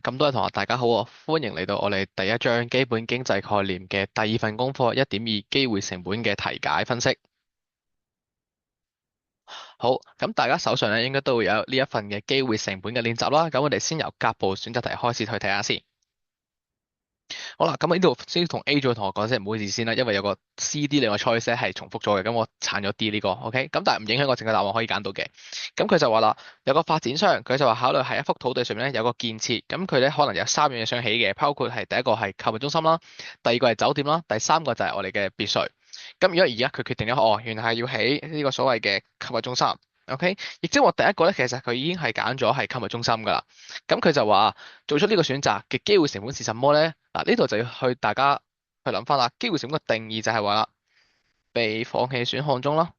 咁多位同學大家好啊，歡迎嚟到我哋第一章基本經濟概念嘅第二份功課1.2機會成本嘅題解分析。好，咁大家手上咧應該都會有呢一份嘅機會成本嘅練習啦。咁我哋先由甲部選擇題開始去睇下先。好啦，咁呢度先同 A 組同學講聲唔好意思先啦，因為有個 C、D 兩個 choice 咧係重複咗嘅，咁我鏟咗 D 呢個，OK，咁但係唔影響個正確答案可以揀到嘅。咁佢就話啦，有個發展商佢就話考慮喺一幅土地上面咧有個建設，咁佢咧可能有三樣嘢想起嘅，包括係第一個係購物中心啦，第二個係酒店啦，第三個就係我哋嘅別墅。咁如果而家佢決定咗，哦，原來係要起呢個所謂嘅購物中心，OK，亦即係話第一個咧其實佢已經係揀咗係購物中心㗎啦。咁佢就話做出呢個選擇嘅機會成本是什麼咧？嗱，呢度就要去大家去諗翻啦。機會成本嘅定義就係話啦，被放棄選項中啦，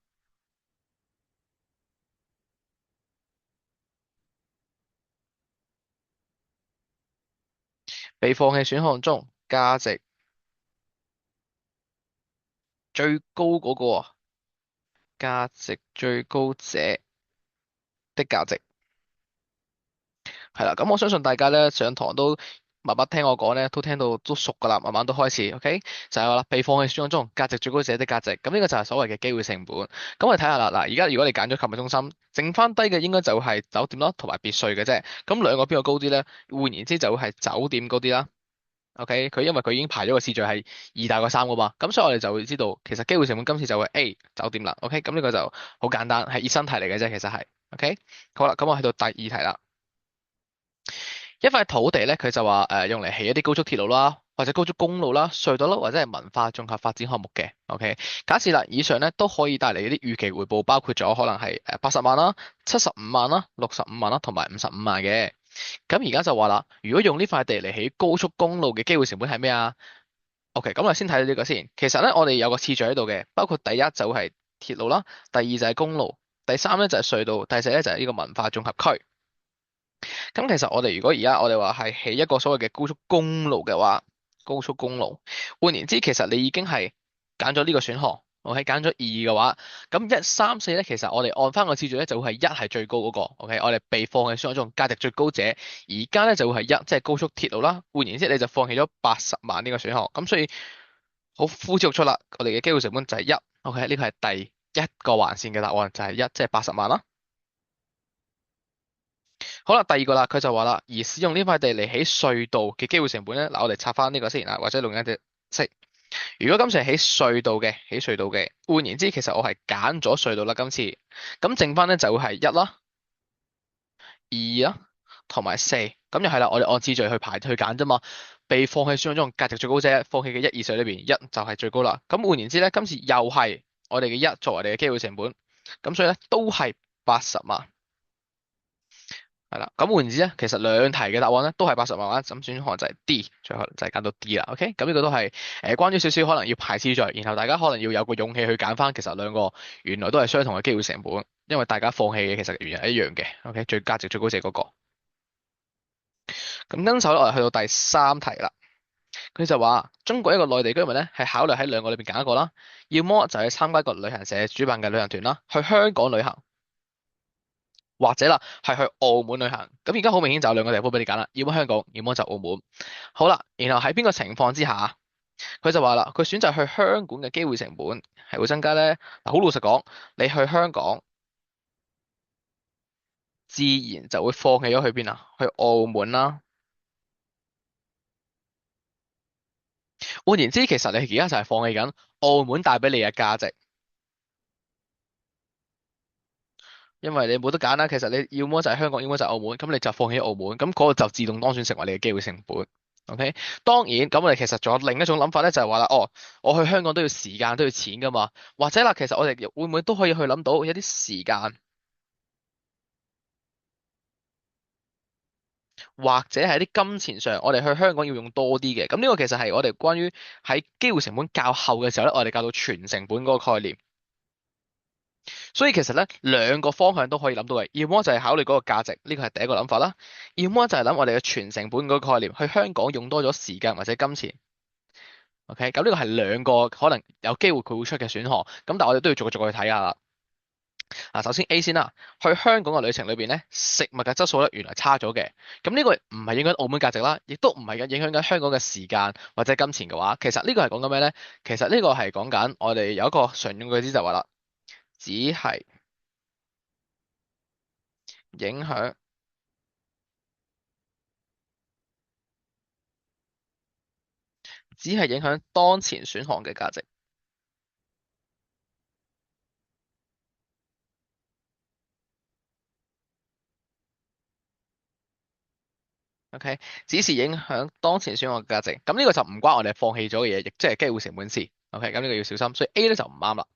被放棄選項中價值最高嗰個啊，價值最高者的價值係啦。咁我相信大家咧上堂都慢慢聽我講咧，都聽到都熟噶啦，慢慢都開始，OK，就係話啦，被放棄選項中價值最高者的價值。咁呢個就係所謂嘅機會成本。咁我哋睇下啦，嗱，而家如果你揀咗購物中心，剩翻低嘅應該就係酒店啦，同埋別墅嘅啫。咁兩個邊個高啲咧？換言之，就會係酒店高啲啦。OK，佢因為佢已經排咗個次序係二大過三噶嘛，咁所以我哋就會知道其實機會成本今次就會 A 酒店啦。OK，咁呢個就好簡單，係熱身題嚟嘅啫，其實係 OK。好啦，咁我去到第二題啦。一塊土地咧，佢就話用嚟起一啲高速鐵路啦，或者高速公路啦、隧道啦，或者係文化綜合發展項目嘅。OK，假設啦，以上咧都可以帶嚟一啲預期回報，包括咗可能係80萬啦、75萬啦、65萬啦，同埋55萬嘅。咁而家就話啦，如果用呢塊地嚟起高速公路嘅機會成本係咩啊？OK，咁我先睇呢個先。其實咧，我哋有個次序喺度嘅，包括第一就係鐵路啦，第二就係公路，第三咧就係隧道，第四咧就係呢個文化綜合區。咁其實我哋如果而家我哋話係起一個所謂嘅高速公路嘅話，高速公路，換言之，其實你已經係揀咗呢個選項，我係揀咗二嘅話，咁一三四咧，其實我哋按翻個次序咧，就會係一係最高嗰個，OK，我哋被放棄選項中價值最高者，而家咧就會係一，即係高速鐵路啦。換言之，你就放棄咗80萬呢個選項，咁所以好呼之欲出啦，我哋嘅機會成本就係一，OK，呢個係第一個環線嘅答案就係一，即係80萬啦。好啦，第二個啦，佢就話啦，而使用呢塊地嚟起隧道嘅機會成本咧，嗱，我哋拆翻呢個先啊，或者用一隻式。如果今次係起隧道嘅，起隧道嘅，換言之，其實我係揀咗隧道啦，今次，咁剩翻咧就會係一啦、二啦，同埋四，咁就係啦，我哋按次序去排去揀啫嘛。被放棄選項中價值最高者，放棄嘅一二歲裏邊，一就係最高啦。咁換言之咧，今次又係我哋嘅一作為我哋嘅機會成本，咁所以咧都係80萬。係啦，咁換言之咧，其實兩題嘅答案咧都係80萬啦，咁選項就係 D，最後就係揀到 D 啦。OK，咁呢個都係關於少少可能要排次序，然後大家可能要有個勇氣去揀翻，其實兩個原來都係相同嘅機會成本，因為大家放棄嘅其實原來係一樣嘅。OK，最價值最高就係嗰個。咁跟手咧，我哋去到第三題啦。佢就話中國一個內地居民咧係考慮喺兩個裏邊揀一個啦，要麼就係參加一個旅行社主辦嘅旅行團啦，去香港旅行。或者啦，係去澳門旅行。咁而家好明顯就有兩個地方俾你揀啦，要麼香港，要麼就澳門。好啦，然後喺邊個情況之下，佢就話啦，佢選擇去香港嘅機會成本係會增加咧。嗱，好老實講，你去香港自然就會放棄咗去邊啊？去澳門啦。換言之，其實你而家就係放棄緊澳門帶俾你嘅價值，因為你冇得揀啦。其實你要麼就係香港，要麼就係澳門，咁你就放棄澳門，咁嗰個就自動當選成為你嘅機會成本。OK，當然咁我哋其實仲有另一種諗法咧，就係話啦，哦，我去香港都要時間都要錢噶嘛，或者啦，其實我哋會唔會都可以去諗到一啲時間，或者係一啲金錢上，我哋去香港要用多啲嘅。咁呢個其實係我哋關於喺機會成本較後嘅時候咧，我哋教到全成本嗰個概念。所以其實咧兩個方向都可以諗到嘅，要麼就係考慮嗰個價值，呢個係第一個諗法啦；要麼就係諗我哋嘅全成本嗰個概念，去香港用多咗時間或者金錢。OK，咁呢個係兩個可能有機會佢會出嘅選項，咁但係我哋都要逐個逐個去睇下啦。嗱，首先 A 先啦，去香港嘅旅程裏邊咧，食物嘅質素咧原來差咗嘅。咁呢個唔係影響澳門價值啦，亦都唔係影響緊香港嘅時間或者金錢嘅話，其實呢個係講緊咩咧？其實呢個係講緊我哋有一個常用句子就話啦，只係影響，只係影響當前選項嘅價值。OK，只是影響當前選項嘅價值。咁呢個就唔關我哋放棄咗嘅嘢，亦即係機會成本事。OK，咁呢個要小心。所以 A 咧就唔啱啦。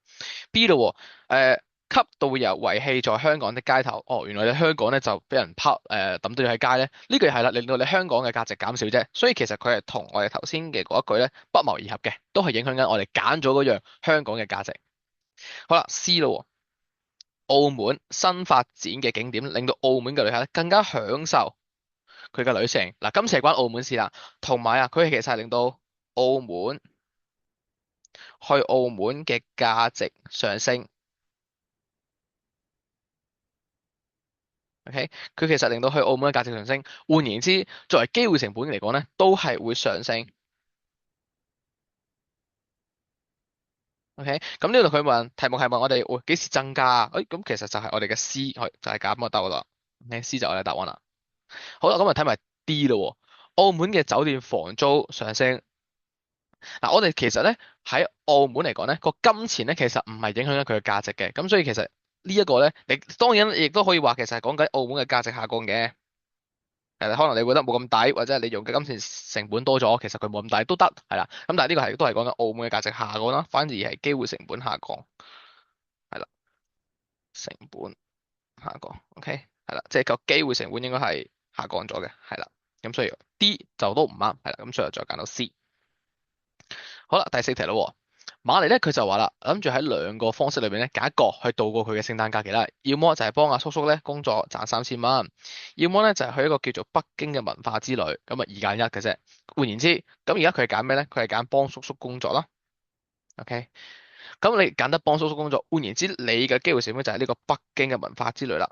B 咯喎，給導遊遺棄在香港的街頭。哦，原來你香港咧就俾人拋抌到喺街咧。呢句係啦，令到你香港嘅價值減少啫。所以其實佢係同我哋頭先嘅嗰一句咧不謀而合嘅，都係影響緊我哋揀咗嗰樣香港嘅價值。好啦，C 咯喎，澳門新發展嘅景點令到澳門嘅旅客咧更加享受佢嘅旅程。嗱，今次係關澳門事啦，同埋啊，佢其實係令到澳門去澳門嘅價值上升。OK，佢其實令到去澳門嘅價值上升。換言之，作為機會成本嚟講咧，都係會上升。OK，咁呢度佢問題目係問我哋會幾時增加啊？咁其實就係我哋嘅 C，就係咁就得啦。OK，C 就係我哋答案啦。好啦，咁啊睇埋 D 咯喎。澳門嘅酒店房租上升。嗱，我哋其實咧喺澳門嚟講咧，個金錢咧其實唔係影響緊佢嘅價值嘅。咁所以其實呢一個咧，你當然亦都可以話其實係講緊澳門嘅價值下降嘅。可能你覺得冇咁抵，或者係你用嘅金錢成本多咗，其實佢冇咁抵都得，係啦。咁但係呢個係都係講緊澳門嘅價值下降啦，反而係機會成本下降，係啦，成本下降，OK，係啦，即係個機會成本應該係下降咗嘅，係啦。咁所以 D 就都唔啱，係啦，咁所以再揀到 C。好啦，第四題咯喎。馬尼咧佢就話啦，諗住喺兩個方式裏邊咧揀一個去度過佢嘅聖誕假期啦。要麼就係幫阿叔叔咧工作賺3000蚊，要麼咧就係去一個叫做北京嘅文化之旅。咁啊二揀一嘅啫。換言之，咁而家佢係揀咩咧？佢係揀幫叔叔工作啦。OK，咁你揀得幫叔叔工作，換言之，你嘅機會成本就係呢個北京嘅文化之旅啦。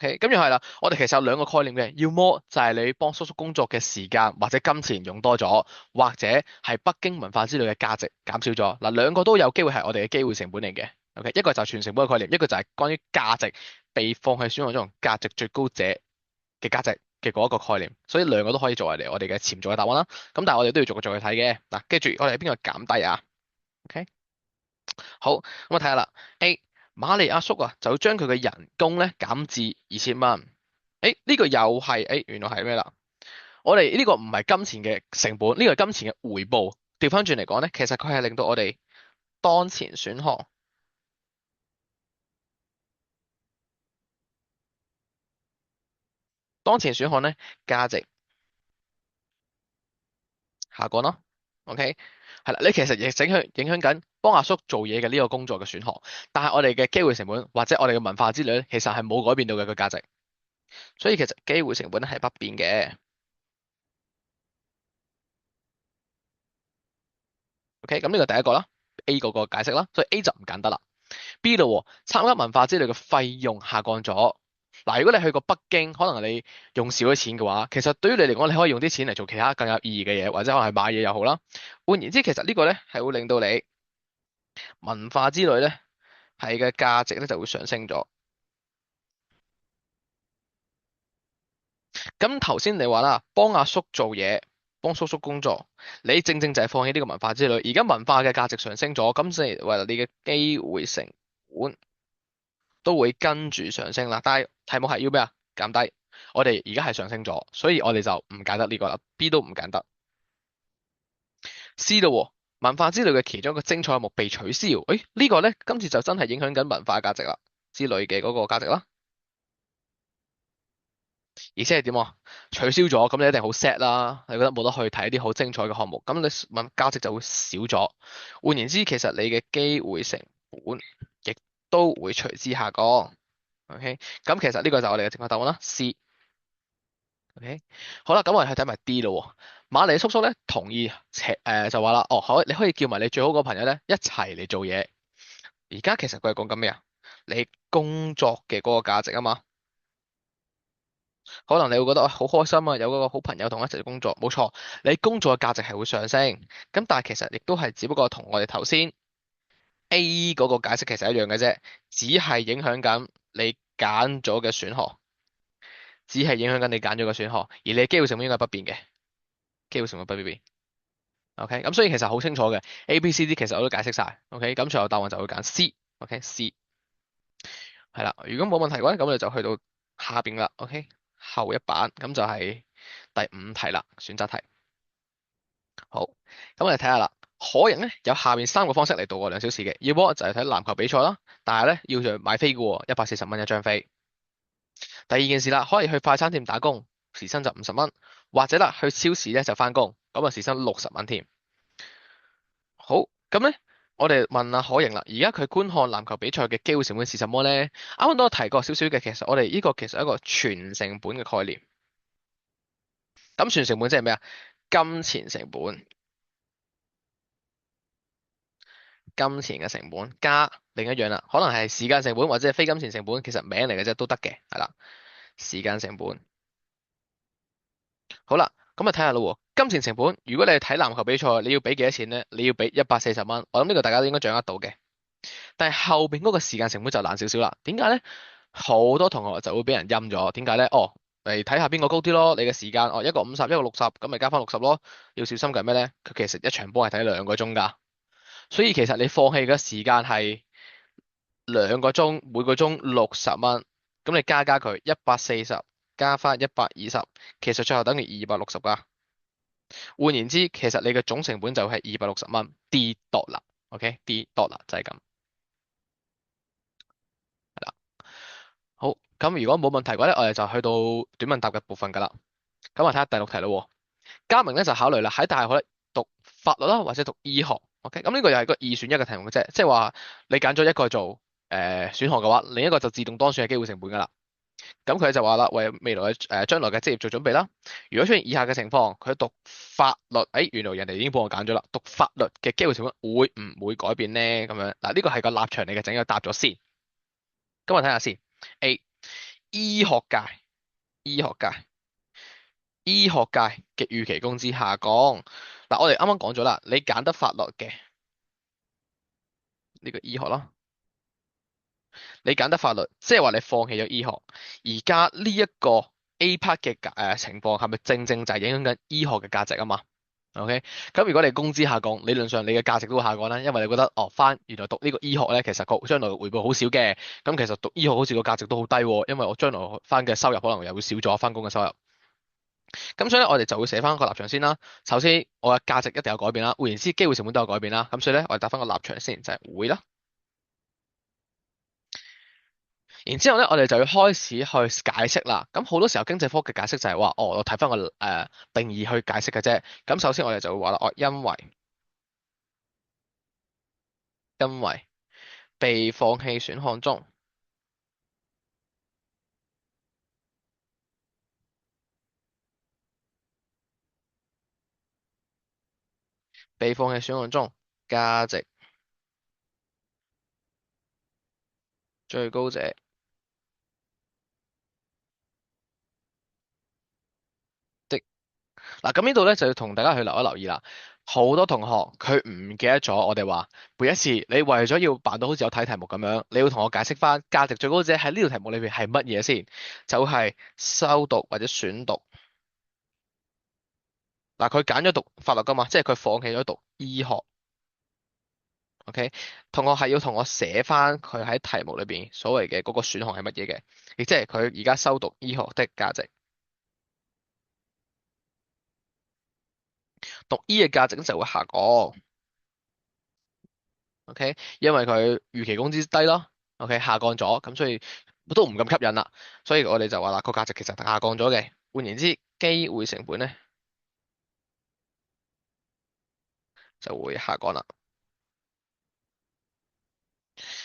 OK，咁又係啦，我哋其實有兩個概念嘅，要麼就係你幫叔叔工作嘅時間或者金錢用多咗，或者係北京文化之類嘅價值減少咗。嗱，兩個都有機會係我哋嘅機會成本嚟嘅。OK，一個就係全成本嘅概念，一個就係關於價值被放喺選項中價值最高者嘅價值嘅嗰一個概念，所以兩個都可以作為嚟我哋嘅潛在嘅答案啦。咁但係我哋都要逐個逐個去睇嘅。嗱，記住我哋係邊個減低啊？OK。好，咁我睇下啦。A 瑪利亞叔啊，就將佢嘅人工咧減至2000蚊。呢個又係原來係咩啦？我哋呢個唔係金錢嘅成本，呢個係金錢嘅回報。調翻轉嚟講咧，其實佢係令到我哋當前選項，當前選項咧價值下降咯。OK，係啦，你其實亦影響緊幫阿叔做嘢嘅呢個工作嘅選項，但係我哋嘅機會成本或者我哋嘅文化之類咧，其實係冇改變到嘅個價值，所以其實機會成本咧係不變嘅。OK，咁呢個第一個啦，A 嗰個解釋啦，所以 A 就唔揀得啦。B 度參加文化之類嘅費用下降咗。嗱，如果你去過北京，可能你用少咗錢嘅話，其實對於你嚟講，你可以用啲錢嚟做其他更有意義嘅嘢，或者可能係買嘢又好啦。換言之，其實呢個咧係會令到你文化之類咧係嘅價值咧就會上升咗。咁頭先你話啦，幫阿叔做嘢，幫叔叔工作，你正正就係放棄呢個文化之類。而家文化嘅價值上升咗，咁即係話你嘅機會成本都會跟住上升啦。但係題目係要咩啊？減低。我哋而家係上升咗，所以我哋就唔揀得呢個啦。B 都唔揀得。C 咯，文化之類嘅其中一個精彩項目被取消。呢個咧今次就真係影響緊文化價值啦，之類嘅嗰個價值啦。而且係點啊？取消咗，咁你一定好 sad 啦。你覺得冇得去睇一啲好精彩嘅項目，咁你文價值就會少咗。換言之，其實你嘅機會成本亦都會隨之下降。OK，咁其實呢個就係我哋嘅正確答案啦。C。OK，好啦，咁我哋去睇埋 D 咯喎。馬里叔叔咧同意，就話啦，哦，好，你可以叫埋你最好嗰個朋友咧一齊嚟做嘢。而家其實佢係講緊咩啊？你工作嘅嗰個價值啊嘛。可能你會覺得好開心啊，有嗰個好朋友同我一齊工作，冇錯，你工作嘅價值係會上升。咁但係其實亦都係只不過同我哋頭先 A 嗰個解釋其實一樣嘅啫，只係影響緊你揀咗嘅選項，只係影響緊你揀咗嘅選項，而你嘅機會成本應該係不變嘅，機會成本不變。OK，咁所以其實好清楚嘅，A、B、C、D 其實我都解釋晒。OK，咁最後答案就會揀 C。OK，C 係啦。如果冇問題嘅話，咁我哋就去到下邊啦。OK，後一版咁就係第五題啦，選擇題。好，咁我哋睇下啦。可盈咧有下面三個方式嚟度過2小時嘅，要波就係睇籃球比賽啦，但係咧要就買飛嘅喎，140蚊一張飛。第二件事啦，可以去快餐店打工，時薪就50蚊，或者啦去超市咧就翻工，咁啊時薪60蚊添。好，咁咧我哋問阿可盈啦，而家佢觀看籃球比賽嘅機會成本是什麼咧？啱啱都有提過少少嘅，其實我哋呢個其實係一個全成本嘅概念。咁全成本即係咩啊？金錢成本。金錢嘅成本加另一樣啦，可能係時間成本或者係非金錢成本，其實名嚟嘅啫都得嘅，係啦，時間成本。好啦，咁啊睇下咯喎，金錢成本，如果你係睇籃球比賽，你要俾幾多錢咧？你要俾140蚊，我諗呢個大家都應該掌握到嘅。但係後邊嗰個時間成本就難少少啦。點解咧？好多同學就會俾人陰咗。點解咧？哦，嚟睇下邊個高啲咯。你嘅時間哦，一個50，一個60，咁咪加翻60咯。要小心嘅係咩咧？佢其實一場波係睇2個鐘㗎，所以其實你放棄嘅時間係2個鐘，每個鐘60蚊，咁你加佢140，加翻120，其實最後等於260噶。換言之，其實你嘅總成本就係260蚊，D dot 啦，OK，D dot 啦，就係咁。係啦，好，咁如果冇問題嘅話咧，我哋就去到短問答嘅部分噶啦。咁啊睇下第六題咯。嘉明咧就考慮啦，喺大學咧讀法律啦，或者讀醫學。OK，咁呢個又係個2選1嘅題目嘅啫，即係話你揀咗一個做選項嘅話，另一個就自動當選嘅機會成本噶啦。咁佢就話啦，為未來嘅將來嘅職業做準備啦。如果出現以下嘅情況，佢讀法律，原來人哋已經幫我揀咗啦。讀法律嘅機會成本會唔會改變呢？咁樣嗱，呢個係個立場嚟嘅，整個答咗先。咁我睇下先。A 醫學界，醫學界，醫學界嘅預期工資下降。嗱，我哋啱啱講咗啦，你揀得法律嘅呢個醫學啦，你揀得法律，即係話你放棄咗醫學。而家呢一個 A part 嘅情況係咪正正就係影響緊醫學嘅價值啊嘛？OK，咁如果你工資下降，理論上你嘅價值都會下降啦，因為你覺得哦，原來讀呢個醫學咧，其實個將來回報好少嘅。咁其實讀醫學好似個價值都好低喎，因為我將來翻嘅收入可能又會少咗，翻工嘅收入。咁所以咧，我哋就會寫翻個立場先啦。首先，我嘅價值一定有改變啦，換言之，機會成本都有改變啦。咁所以咧，我哋答翻個立場先，就係會啦。然之後咧，我哋就要開始去解釋啦。咁好多時候經濟科嘅解釋就係話，哦，我睇翻個定義去解釋嘅啫。咁首先我哋就會話啦，哦，因為被放棄選項中，被放棄選項中價值最高者的。嗱，咁呢度咧就要同大家去留意啦。好多同學佢唔記得咗，我哋話每一次你為咗要扮到好似有睇題目咁樣，你要同我解釋翻價值最高者喺呢條題目裏邊係乜嘢先？就係修讀或者選讀。嗱，佢揀咗讀法律噶嘛，即係佢放棄咗讀醫學。OK，同學係要同我寫翻佢喺題目裏邊所謂嘅嗰個選項係乜嘢嘅，亦即係佢而家修讀醫學的價值。讀醫嘅價值就會下降。OK，因為佢預期工資低咯。OK，下降咗，咁所以都唔咁吸引啦。所以我哋就話啦，個價值其實下降咗嘅。換言之，機會成本咧就會下降啦。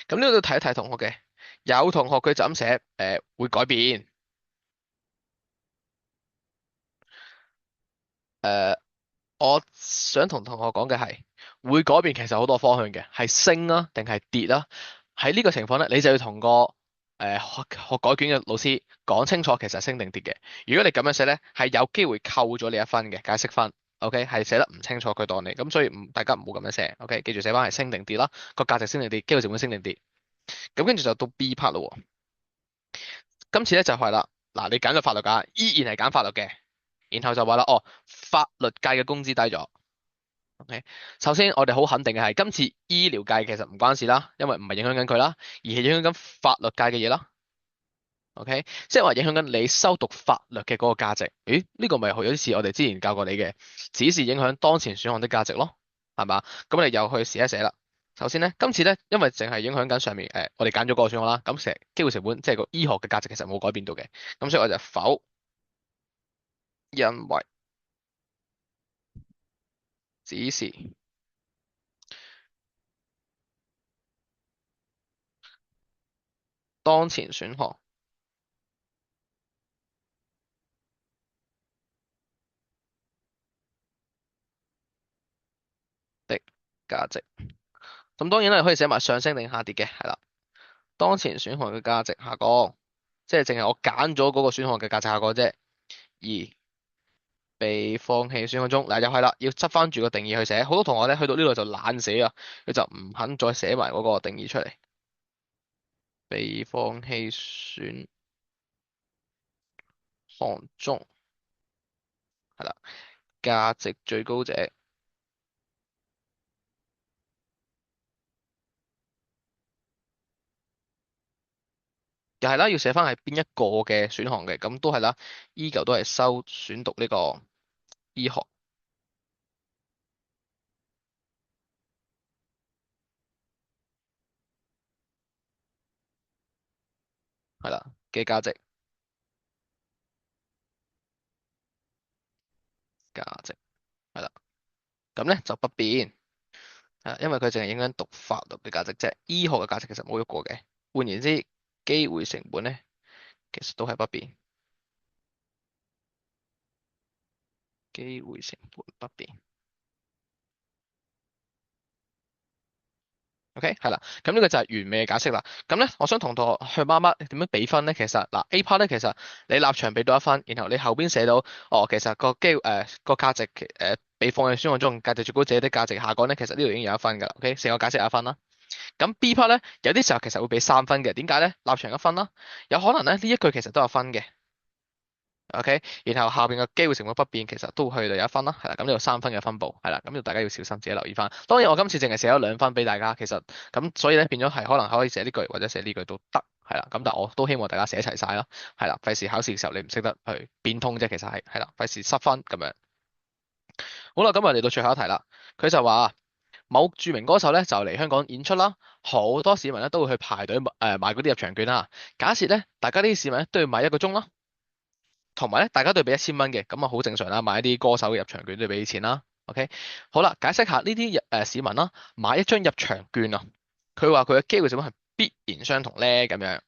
咁呢度睇一睇同學嘅，有同學佢就咁寫，會改變。誒，我想同同學講嘅係會改變，其實好多方向嘅，係升啊定係跌啦。喺呢個情況咧，你就要同個學改卷嘅老師講清楚，其實升定跌嘅。如果你咁樣寫咧，係有機會扣咗你一分嘅解釋分。OK，係寫得唔清楚佢當你咁，所以大家唔好咁樣寫。OK，記住寫翻係升定跌啦，個價值升定跌，機會成本升定跌。咁跟住就到 B part 咯喎。今次咧就係啦，嗱你揀咗法律㗎，依然係揀法律嘅，然後就話啦，哦，法律界嘅工資低咗。OK，首先我哋好肯定嘅係今次醫療界其實唔關事啦，因為唔係影響緊佢啦，而係影響緊法律界嘅嘢啦。OK，即係話影響緊你修讀法律嘅嗰個價值。咦？呢個咪好有啲似我哋之前教過你嘅，只是影響當前選項的價值咯，係嘛？咁我哋又去寫一寫啦。首先咧，今次咧，因為淨係影響緊上面我哋揀咗嗰個選項啦，咁成機會成本即係個醫學嘅價值其實冇改變到嘅，咁所以我就否，因為只是當前選項的價值。咁當然咧，可以寫埋上升定下跌嘅，係啦。當前選項嘅價值下降，即係淨係我揀咗嗰個選項嘅價值下降啫。而被放棄選項中，嗱又係啦，要執翻住個定義去寫。好多同學咧去到呢度就懶寫啊，佢就唔肯再寫埋嗰個定義出嚟。被放棄選項中，係啦，價值最高者，又係啦，要寫翻係邊一個嘅選項嘅，咁都係啦，依舊都係收選讀呢個醫學，係啦嘅價值，價值係啦，咁咧就不變。因為佢淨係影響讀法律嘅價值啫，醫學嘅價值其實冇喐過嘅。換言之，機會成本咧其實都係不變，機會成本不變。OK，係啦，咁呢個就係完美嘅解釋啦。咁咧，我想同同學去媽媽點樣俾分咧？其實嗱，A part 咧，其實你立場俾到一分，然後你後邊寫到哦，其實個價值被放喺選項中價值最高者的價值下降咧，其實呢度已經有一分㗎啦。OK，成個解釋有一分啦。咁 B part 咧，有啲時候其實會俾三分嘅，點解咧？立場一分啦，有可能咧呢一句其實都有分嘅。OK，然後下邊嘅機會成本不變，其實都去到有一分啦，係啦，咁呢度三分嘅分佈，係啦，咁要大家要小心自己留意翻。當然我今次淨係寫咗兩分俾大家，其實咁所以咧變咗係可能可以寫呢句或者寫呢句都得，係啦，咁但係我都希望大家寫齊晒啦，係啦，費事考試嘅時候你唔識得去變通啫，其實係啦，費事失分咁樣。好啦，咁啊嚟到最後一題啦，佢就話某著名歌手咧就嚟香港演出啦，好多市民咧都會去排隊買嗰啲入場券啦。假設咧大家呢啲市民咧都要買一個鐘啦。同埋咧，大家都要俾1000蚊嘅，咁啊好正常啦。買一啲歌手嘅入場券都要俾錢啦。OK，好啦，解釋下呢啲市民啦，買一張入場券啊，佢話佢嘅機會成本係必然相同咧，咁樣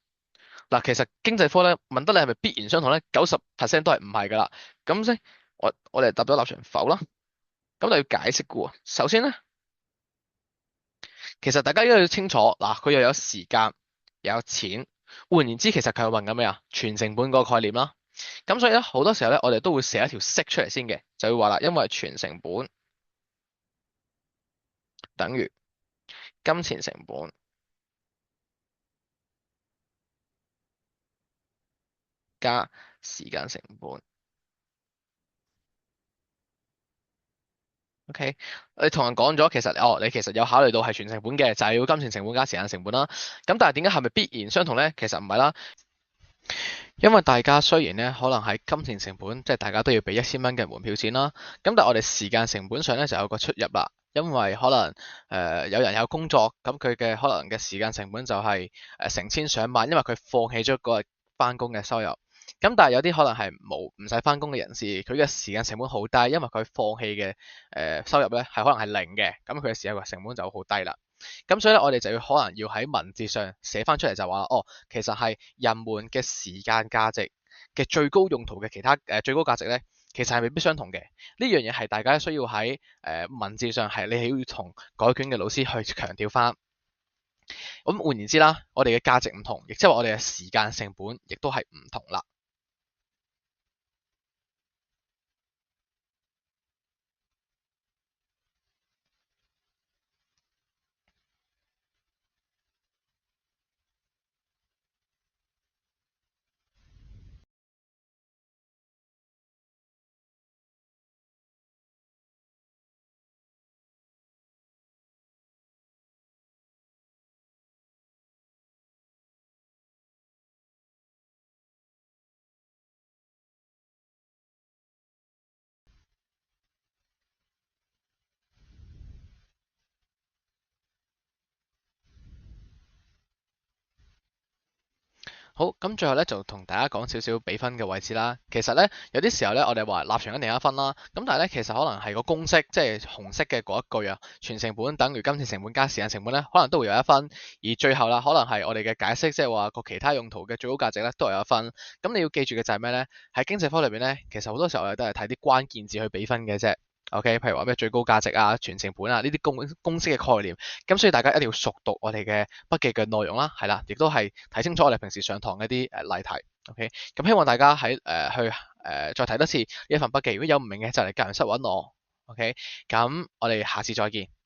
嗱。其實經濟科咧問得你係咪必然相同咧，90%都係唔係噶啦。咁即我哋答咗立場否啦，咁就要解釋嘅喎。首先咧，其實大家應該要清楚嗱，佢又有時間又有錢，換言之，其實佢係問緊咩啊？全成本嗰個概念啦。咁所以咧，好多時候咧，我哋都會寫一條式出嚟先嘅，就會話啦，因為全成本等於金錢成本加時間成本。OK，你同人講咗，其實你其實有考慮到係全成本嘅，就係要金錢成本加時間成本啦。咁但係點解係咪必然相同咧？其實唔係啦，因為大家雖然咧可能係金錢成本，即係大家都要俾1000蚊嘅門票錢啦。咁但係我哋時間成本上咧就有個出入啦。因為可能有人有工作，咁佢嘅可能嘅時間成本就係成千上萬，因為佢放棄咗嗰日翻工嘅收入。咁但係有啲可能係唔使翻工嘅人士，佢嘅時間成本好低，因為佢放棄嘅收入咧係可能係零嘅，咁佢嘅時間成本就好低啦。咁所以咧，我哋就可能要喺文字上寫翻出嚟，就話哦，其實係人們嘅時間價值嘅最高用途嘅其他最高價值咧，其實係未必相同嘅。呢樣嘢係大家需要喺文字上係你係要同改卷嘅老師去強調翻。咁換言之啦，我哋嘅價值唔同，亦即係話我哋嘅時間成本亦都係唔同啦。好，咁最後咧就同大家講少少比分嘅位置啦。其實咧有啲時候咧，我哋話立場一定有一分啦。咁但係咧，其實可能係個公式，即係紅色嘅嗰一句啊，全成本等於金錢成本加時間成本咧，可能都會有一分。而最後啦，可能係我哋嘅解釋，即係話個其他用途嘅最高價值咧，都係有一分。咁你要記住嘅就係咩咧？喺經濟科裏邊咧，其實好多時候我哋都係睇啲關鍵字去比分嘅啫。OK，譬如話咩最高價值啊、全成本啊呢啲公式嘅概念。咁所以大家一定要熟讀我哋嘅筆記嘅內容啦，係啦，亦都係睇清楚我哋平時上堂嘅一啲例題。OK，咁希望大家喺去再睇多次呢一份筆記，如果有唔明嘅就嚟教研室揾我。OK，咁我哋下次再見。